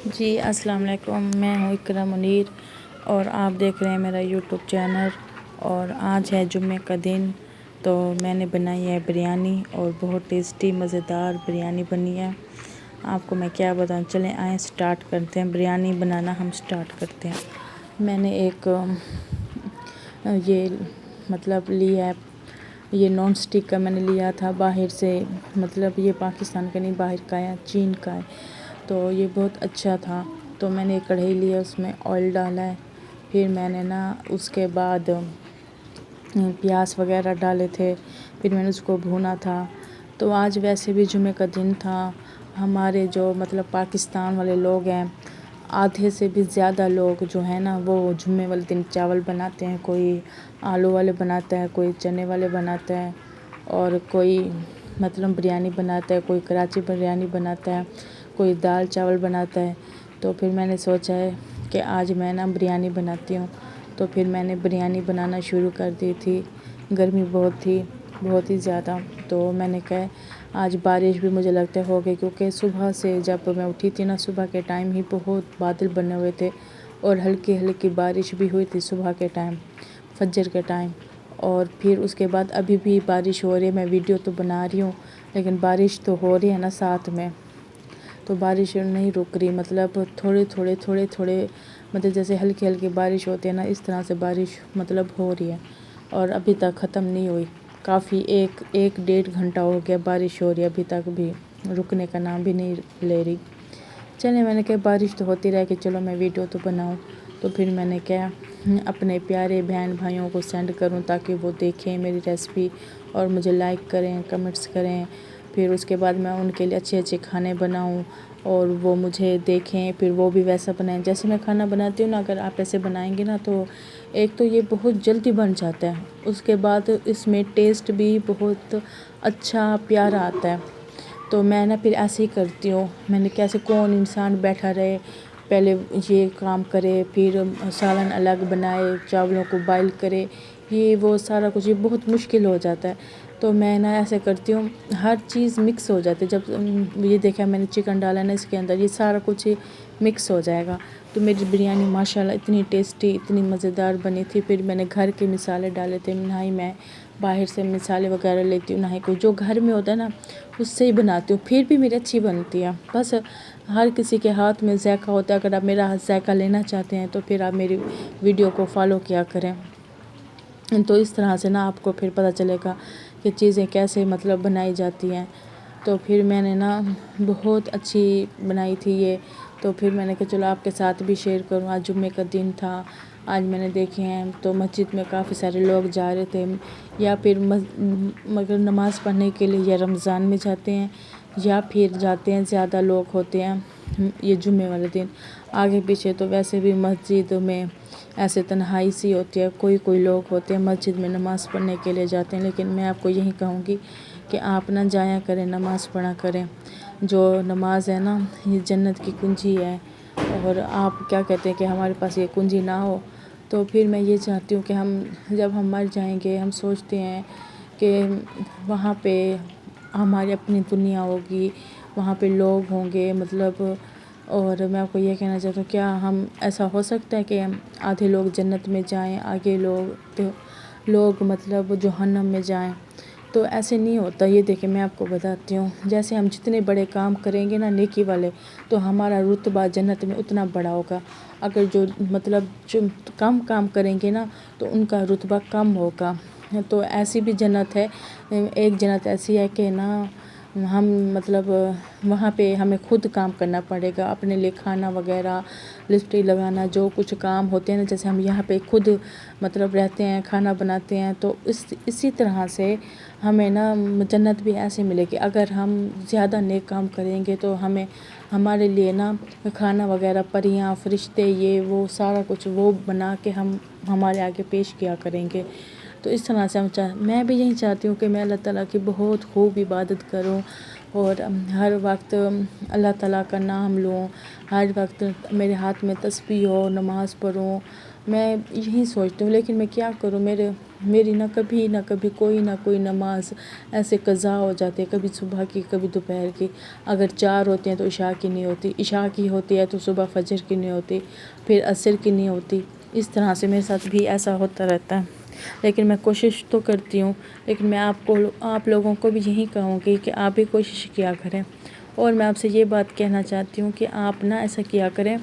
جی السلام علیکم، میں ہوں اقرا منیر اور آپ دیکھ رہے ہیں میرا یوٹیوب چینل۔ اور آج ہے جمعہ کا دن، تو میں نے بنائی ہے بریانی اور بہت ٹیسٹی مزیدار بریانی بنی ہے۔ آپ کو میں کیا بتاؤں، چلیں آئیں سٹارٹ کرتے ہیں، بریانی بنانا ہم سٹارٹ کرتے ہیں۔ میں نے ایک یہ لیا ہے، یہ نان سٹک کا میں نے لیا تھا باہر سے، یہ پاکستان کا نہیں، باہر کا ہے، چین کا ہے، تو یہ بہت اچھا تھا۔ تو میں نے ایک کڑھائی لیا، اس میں آئل ڈالا ہے، پھر میں نے اس کے بعد پیاز وغیرہ ڈالے تھے، پھر میں نے اس کو بھونا تھا۔ تو آج ویسے بھی جمعہ کا دن تھا، ہمارے جو پاکستان والے لوگ ہیں، آدھے سے بھی زیادہ لوگ جو ہیں وہ جمعے والے دن چاول بناتے ہیں، کوئی آلو والے بناتا ہے، کوئی چنے والے بناتا ہے، اور کوئی بریانی بناتا ہے، کوئی کراچی بریانی بناتا ہے، کوئی دال چاول بناتا ہے۔ تو پھر میں نے سوچا ہے کہ آج میں بریانی بناتی ہوں، تو پھر میں نے بریانی بنانا شروع کر دی تھی۔ گرمی بہت تھی، بہت ہی زیادہ، تو میں نے کہا آج بارش بھی مجھے لگتا ہے ہو گئی، کیونکہ صبح سے جب میں اٹھی تھی صبح کے ٹائم ہی بہت بادل بنے ہوئے تھے، اور ہلکی ہلکی بارش بھی ہوئی تھی صبح کے ٹائم، فجر کے ٹائم۔ اور پھر اس کے بعد ابھی بھی بارش ہو رہی ہے، میں ویڈیو تو بنا رہی ہوں، لیکن بارش تو ہو رہی ہے ساتھ میں، تو بارش نہیں رک رہی، تھوڑے تھوڑے جیسے ہلکی ہلکی بارش ہوتی ہے اس طرح سے بارش ہو رہی ہے، اور ابھی تک ختم نہیں ہوئی، کافی ایک ڈیڑھ گھنٹہ ہو گیا بارش ہو رہی ہے، ابھی تک بھی رکنے کا نام بھی نہیں لے رہی۔ چلے میں نے کہا بارش تو ہوتی رہے کہ چلو میں ویڈیو تو بناؤں، تو پھر میں نے کہا اپنے پیارے بہن بھائیوں کو سینڈ کروں تاکہ وہ دیکھیں میری ریسپی اور مجھے لائک کریں، کمنٹس کریں، پھر اس کے بعد میں ان کے لیے اچھے اچھے کھانے بناؤں اور وہ مجھے دیکھیں، پھر وہ بھی ویسا بنائیں جیسے میں کھانا بناتی ہوں اگر آپ ایسے بنائیں گے تو ایک تو یہ بہت جلدی بن جاتا ہے، اس کے بعد اس میں ٹیسٹ بھی بہت اچھا پیارا آتا ہے۔ تو میں پھر ایسے ہی کرتی ہوں، میں نے کیسے کون انسان بیٹھا رہے، پہلے یہ کام کرے، پھر سالن الگ بنائے، چاولوں کو بائل کرے، یہ وہ سارا کچھ یہ بہت مشکل ہو جاتا ہے۔ تو میں ایسے کرتی ہوں، ہر چیز مکس ہو جاتی ہے، جب یہ دیکھا میں نے چکن ڈالا اس کے اندر، یہ سارا کچھ مکس ہو جائے گا۔ تو میری بریانی ماشاءاللہ اتنی ٹیسٹی، اتنی مزیدار بنی تھی۔ پھر میں نے گھر کے مسالے ڈالے تھے، نہ ہی میں باہر سے مسالے وغیرہ لیتی ہوں، نہ ہی کوئی جو گھر میں ہوتا ہے اس سے ہی بناتی ہوں، پھر بھی میری اچھی بنتی ہے۔ بس ہر کسی کے ہاتھ میں ذائقہ ہوتا ہے، اگر آپ میرا ذائقہ لینا چاہتے ہیں تو پھر آپ میری ویڈیو کو فالو کیا کریں، تو اس طرح سے آپ کو پھر پتہ چلے گا کہ چیزیں کیسے بنائی جاتی ہیں۔ تو پھر میں نے بہت اچھی بنائی تھی یہ، تو پھر میں نے کہا چلو آپ کے ساتھ بھی شیئر کروں، آج جمعہ کا دن تھا۔ آج میں نے دیکھے ہیں تو مسجد میں کافی سارے لوگ جا رہے تھے، یا پھر مگر نماز پڑھنے کے لیے، یا رمضان میں جاتے ہیں یا پھر جاتے ہیں، زیادہ لوگ ہوتے ہیں یہ جمعے والے دن۔ آگے پیچھے تو ویسے بھی مسجد میں ایسے تنہائی سی ہوتی ہے، کوئی لوگ ہوتے ہیں مسجد میں نماز پڑھنے کے لیے جاتے ہیں، لیکن میں آپ کو یہی کہوں گی کہ آپ جایا کریں، نماز پڑھا کریں۔ جو نماز ہے یہ جنت کی کنجی ہے، اور آپ کیا کہتے ہیں کہ ہمارے پاس یہ کنجی نہ ہو، تو پھر میں یہ چاہتی ہوں کہ جب ہم مر جائیں گے، ہم سوچتے ہیں کہ وہاں پہ ہماری اپنی دنیا ہوگی، وہاں پہ لوگ ہوں گے، اور میں آپ کو یہ کہنا چاہتا ہوں، کیا ایسا ہو سکتا ہے کہ آدھے لوگ جنت میں جائیں، آگے لوگ جہنم میں جائیں؟ تو ایسے نہیں ہوتا۔ یہ دیکھیں میں آپ کو بتاتی ہوں، جیسے ہم جتنے بڑے کام کریں گے نیکی والے، تو ہمارا رتبہ جنت میں اتنا بڑا ہوگا۔ اگر جو کم کام کریں گے تو ان کا رتبہ کم ہوگا۔ تو ایسی بھی جنت ہے، ایک جنت ایسی ہے کہ ہم وہاں پہ ہمیں خود کام کرنا پڑے گا، اپنے لیے کھانا وغیرہ، لپسٹک لگانا، جو کچھ کام ہوتے ہیں جیسے ہم یہاں پہ خود رہتے ہیں، کھانا بناتے ہیں، تو اسی طرح سے ہمیں جنت بھی ایسے ملے گی۔ اگر ہم زیادہ نیک کام کریں گے تو ہمارے لیے کھانا وغیرہ، پریاں، فرشتے، یہ وہ سارا کچھ وہ بنا کے ہمارے آگے پیش کیا کریں گے۔ تو اس طرح سے میں بھی یہی چاہتی ہوں کہ میں اللہ تعالیٰ کی بہت خوب عبادت کروں، اور ہر وقت اللہ تعالیٰ کا نام لوں، ہر وقت میرے ہاتھ میں تسبیح ہو، نماز پڑھوں، میں یہی سوچتی ہوں، لیکن میں کیا کروں، میری نہ کبھی کوئی نماز ایسے قضا ہو جاتی ہے، کبھی صبح کی کبھی دوپہر کی، اگر 4 ہوتے ہیں تو عشاء کی نہیں ہوتی، عشاء کی ہوتی ہے تو صبح فجر کی نہیں ہوتی، پھر عصر کی نہیں ہوتی۔ اس طرح سے میرے ساتھ بھی ایسا ہوتا رہتا ہے، لیکن میں کوشش تو کرتی ہوں، لیکن میں آپ لوگوں کو بھی یہی کہوں گی کہ آپ بھی کوشش کیا کریں۔ اور میں آپ سے یہ بات کہنا چاہتی ہوں کہ آپ نہ ایسا کیا کریں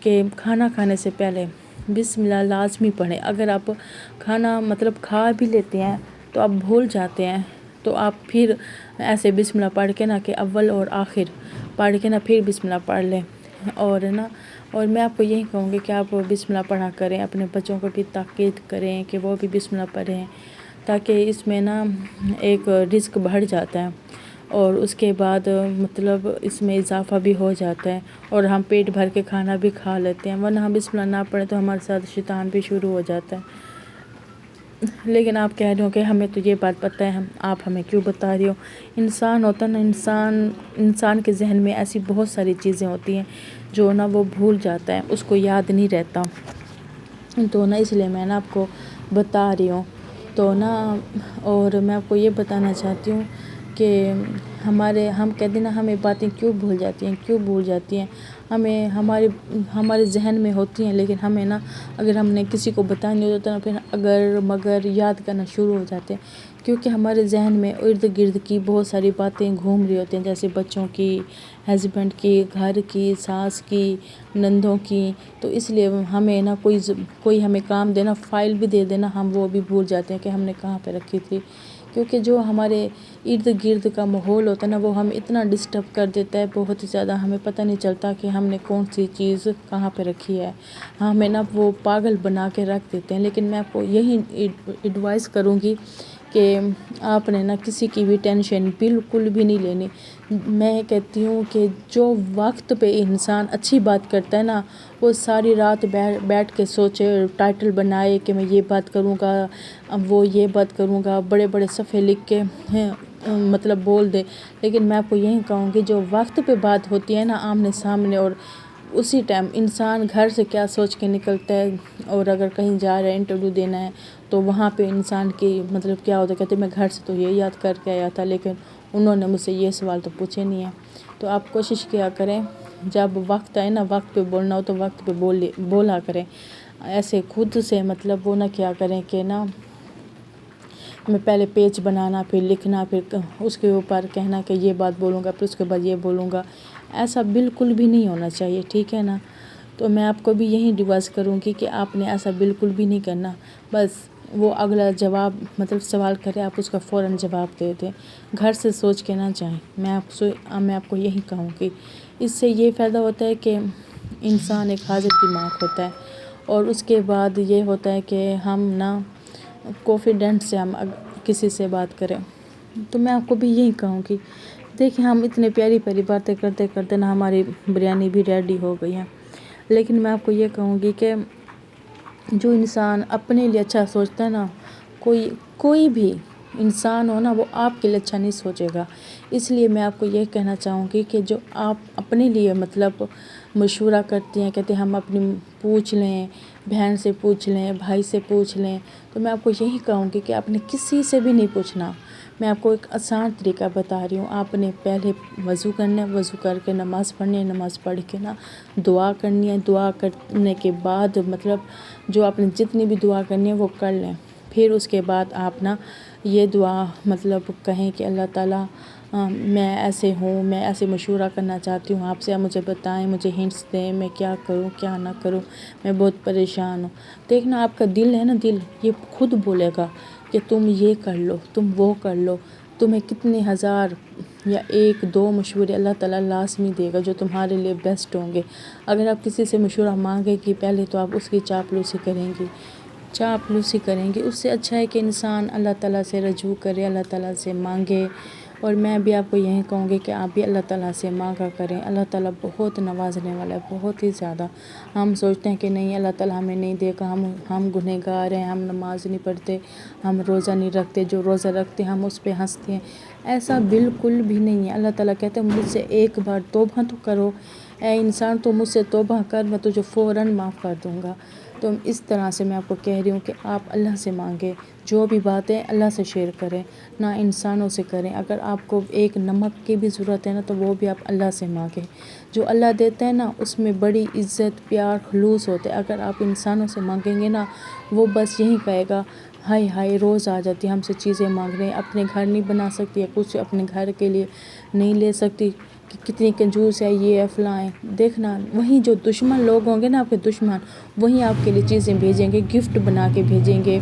کہ کھانا کھانے سے پہلے بسم اللہ لازمی پڑھیں۔ اگر آپ کھانا کھا بھی لیتے ہیں تو آپ بھول جاتے ہیں، تو آپ پھر ایسے بسم اللہ پڑھ کے نا کہ اول اور آخر پڑھ کے نا پھر بسم اللہ پڑھ لیں، اور میں آپ کو یہی کہوں گی کہ آپ بسم اللہ پڑھا کریں، اپنے بچوں کو بھی تاکید کریں کہ وہ بھی بسم اللہ پڑھیں، تاکہ اس میں نا ایک رزق بڑھ جاتا ہے، اور اس کے بعد اس میں اضافہ بھی ہو جاتا ہے، اور ہم پیٹ بھر کے کھانا بھی کھا لیتے ہیں، ورنہ ہم بسم اللہ نہ پڑھیں تو ہمارے ساتھ شیطان بھی شروع ہو جاتا ہے۔ لیکن آپ کہہ رہے ہو کہ ہمیں تو یہ بات پتہ ہے، آپ ہمیں کیوں بتا رہی ہو؟ انسان ہوتا ہے نا، انسان کے ذہن میں ایسی بہت ساری چیزیں ہوتی ہیں جو نا وہ بھول جاتا ہے، اس کو یاد نہیں رہتا، تو نا اس لیے میں نا آپ کو بتا رہی ہوں۔ تو نا اور میں آپ کو یہ بتانا چاہتی ہوں کہ ہم کہتے ہیں نا ہمیں باتیں کیوں بھول جاتی ہیں، ہمارے ذہن میں ہوتی ہیں، لیکن ہمیں نا اگر ہم نے کسی کو بتانی ہوتا ہے پھر اگر مگر یاد کرنا شروع ہو جاتے ہیں، کیونکہ ہمارے ذہن میں ارد گرد کی بہت ساری باتیں گھوم رہی ہوتی ہیں، جیسے بچوں کی، ہسبینڈ کی، گھر کی، ساس کی، نندوں کی، تو اس لیے ہمیں نا کوئی ہمیں کام دینا، فائل بھی دے دینا، ہم وہ بھی بھول جاتے ہیں کہ ہم نے کہاں پہ رکھی تھی، کیونکہ جو ہمارے ارد گرد کا ماحول ہوتا ہے نا وہ ہمیں اتنا ڈسٹرب کر دیتا ہے، بہت ہی زیادہ، ہمیں پتہ نہیں چلتا کہ ہم نے کون سی چیز کہاں پہ رکھی ہے، ہمیں نا وہ پاگل بنا کے رکھ دیتے ہیں۔ لیکن میں آپ کو یہی ایڈوائز کروں گی کہ آپ نے نا کسی کی بھی ٹینشن بالکل بھی نہیں لینی۔ میں کہتی ہوں کہ جو وقت پہ انسان اچھی بات کرتا ہے نا، وہ ساری رات بیٹھ کے سوچے، ٹائٹل بنائے کہ میں یہ بات کروں گا، وہ یہ بات کروں گا، بڑے بڑے صفحے لکھ کے بول دے، لیکن میں آپ کو یہی کہوں گی جو وقت پہ بات ہوتی ہے نا آمنے سامنے، اور اسی ٹائم انسان گھر سے کیا سوچ کے نکلتا ہے، اور اگر کہیں جا رہا ہے انٹرویو دینا ہے تو وہاں پہ انسان کی کیا ہوتا ہے، کہتے میں گھر سے تو یہ یاد کر کے آیا تھا، لیکن انہوں نے مجھ سے یہ سوال تو پوچھے نہیں ہیں۔ تو آپ کوشش کیا کریں جب وقت آئے نا، وقت پہ بولنا ہو تو وقت پہ بولا کریں، ایسے خود سے وہ نہ کیا کریں کہ نا میں پہلے پیج بنانا، پھر لکھنا، پھر اس کے اوپر کہنا کہ یہ بات بولوں گا، پھر اس کے بعد یہ بولوں گا، ایسا بالکل بھی نہیں ہونا چاہیے، ٹھیک ہے نا؟ تو میں آپ کو بھی یہی ایڈوائز کروں گی کہ آپ نے ایسا بالکل بھی نہیں کرنا، بس وہ اگلا جواب سوال کرے آپ اس کا فوراً جواب دے دیں، گھر سے سوچ کے نہ جائیں، میں آپ کو یہی کہوں گی۔ اس سے یہ فائدہ ہوتا ہے کہ انسان ایک حاضر دماغ ہوتا ہے، اور اس کے بعد یہ ہوتا ہے کہ ہم نا کانفیڈنٹ سے ہم کسی سے بات کریں۔ تو میں آپ کو بھی یہی کہوں گی، دیکھیں ہم اتنے پیاری باتیں کرتے کرتے نا ہماری بریانی بھی ریڈی ہو گئی ہے، لیکن میں آپ کو یہ کہوں گی کہ جو انسان اپنے لیے اچھا سوچتا ہے نا، کوئی بھی انسان ہو نا وہ آپ کے لیے اچھا نہیں سوچے گا، اس لیے میں آپ کو یہ کہنا چاہوں گی کہ جو آپ اپنے لیے مشورہ کرتی ہیں، کہتے ہیں ہم اپنی پوچھ لیں، بہن سے پوچھ لیں، بھائی سے پوچھ لیں، تو میں آپ کو یہی کہوں گی کہ آپ نے کسی سے بھی نہیں پوچھنا۔ میں آپ کو ایک آسان طریقہ بتا رہی ہوں، آپ نے پہلے وضو کرنا ہے، وضو کر کے نماز پڑھنی ہے، نماز پڑھ کے نا دعا کرنی ہے، دعا کرنے کے بعد جو آپ نے جتنی بھی دعا کرنی ہے وہ کر لیں، پھر اس کے بعد آپ نا یہ دعا کہیں کہ اللہ تعالیٰ میں ایسے ہوں، میں ایسے مشورہ کرنا چاہتی ہوں آپ سے، آپ مجھے بتائیں، مجھے ہنٹس دیں، میں کیا کروں کیا نہ کروں، میں بہت پریشان ہوں۔ دیکھنا آپ کا دل ہے نا، دل یہ خود بولے گا کہ تم یہ کر لو، تم وہ کر لو، تمہیں کتنے ہزار یا 1-2 مشورے اللہ تعالیٰ لازمی دے گا جو تمہارے لیے بیسٹ ہوں گے۔ اگر آپ کسی سے مشورہ مانگے گی پہلے تو آپ اس کی چاپلوسی کریں گی، اس سے اچھا ہے کہ انسان اللہ تعالیٰ سے رجوع کرے، اللہ تعالیٰ سے مانگے، اور میں بھی آپ کو یہی کہوں گی کہ آپ بھی اللہ تعالیٰ سے مانگا کریں، اللہ تعالیٰ بہت نوازنے والا ہے، بہت ہی زیادہ۔ ہم سوچتے ہیں کہ نہیں اللہ تعالیٰ ہمیں نہیں دے گا، ہم گنہگار ہیں، ہم نماز نہیں پڑھتے، ہم روزہ نہیں رکھتے، جو روزہ رکھتے ہیں ہم اس پہ ہنستے ہیں، ایسا بالکل بھی نہیں ہے۔ اللہ تعالیٰ کہتے ہیں مجھ سے ایک بار توبہ تو کرو، اے انسان تو مجھ سے توبہ کر، میں تجھے فوراً معاف کر دوں گا۔ تو اس طرح سے میں آپ کو کہہ رہی ہوں کہ آپ اللہ سے مانگیں، جو بھی باتیں اللہ سے شیئر کریں، نہ انسانوں سے کریں۔ اگر آپ کو ایک نمک کی بھی ضرورت ہے نا، تو وہ بھی آپ اللہ سے مانگیں۔ جو اللہ دیتا ہے نا، اس میں بڑی عزت، پیار، خلوص ہوتے ہیں۔ اگر آپ انسانوں سے مانگیں گے نا، وہ بس یہی کہے گا ہائے ہائے روز آ جاتی ہم سے چیزیں مانگ رہے ہیں، اپنے گھر نہیں بنا سکتی ہے، کچھ اپنے گھر کے لیے نہیں لے سکتی، کہ کتنی کنجوس ہے، یہ ہے فلاں ہے۔ دیکھنا وہیں جو دشمن لوگ ہوں گے نا، آپ کے دشمن، وہیں آپ کے لیے چیزیں بھیجیں گے، گفٹ بنا کے بھیجیں گے،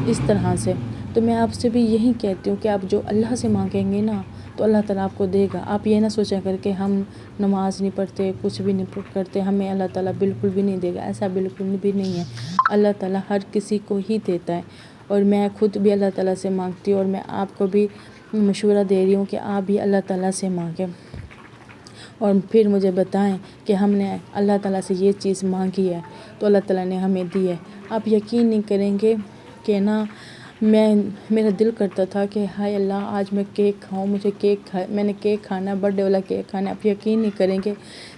اس طرح سے۔ تو میں آپ سے بھی یہی کہتی ہوں کہ آپ جو اللہ سے مانگیں گے نا، تو اللہ تعالیٰ آپ کو دے گا۔ آپ یہ نہ سوچا کر کہ ہم نماز نہیں پڑھتے، کچھ بھی نہیں کرتے، ہمیں اللہ تعالیٰ بالکل بھی نہیں دے گا، ایسا بالکل بھی نہیں ہے۔ اللہ تعالیٰ ہر کسی کو ہی دیتا ہے، اور میں خود بھی اللہ تعالیٰ سے مانگتی ہوں، اور میں آپ کو بھی مشورہ دے رہی ہوں کہ آپ بھی اللہ تعالیٰ سے مانگیں، اور پھر مجھے بتائیں کہ ہم نے اللہ تعالیٰ سے یہ چیز مانگی ہے تو اللہ تعالیٰ نے ہمیں دی ہے۔ آپ یقین نہیں کریں گے کہ نا، میرا دل کرتا تھا کہ ہائے اللہ آج میں کیک کھاؤں، مجھے میں نے کیک کھانا ہے، برتھ ڈے والا کیک کھانا ہے۔ آپ یقین نہیں کریں گے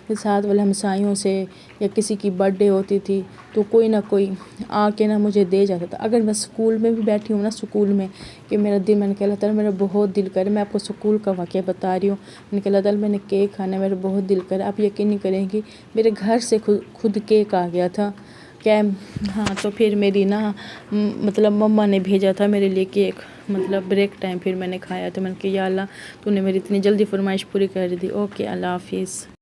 کہ ساتھ والے ہمسائیوں سے یا کسی کی برتھ ڈے ہوتی تھی تو کوئی نہ کوئی آ کے نا مجھے دے جاتا تھا۔ اگر میں اسکول میں بھی بیٹھی ہوں نا، اسکول میں، کہ میرا دل، میں نے کہا اللہ تعالیٰ میرا بہت دل کرے، میں آپ کو اسکول کا واقعہ بتا رہی ہوں، میں نے کہا اللہ تعالیٰ میں نے کیک کھانا ہے، میرا بہت دل کرے۔ آپ یقین نہیں کریں گی میرے گھر سے خود کیک آ گیا تھا، کہ ہاں، تو پھر میری نا مطلب مما نے بھیجا تھا میرے لیے کیک، مطلب بریک ٹائم، پھر میں نے کھایا، تو میں نے کہا یا اللہ تو نے میری اتنی جلدی فرمائش پوری کر دی۔ اوکے، اللہ حافظ۔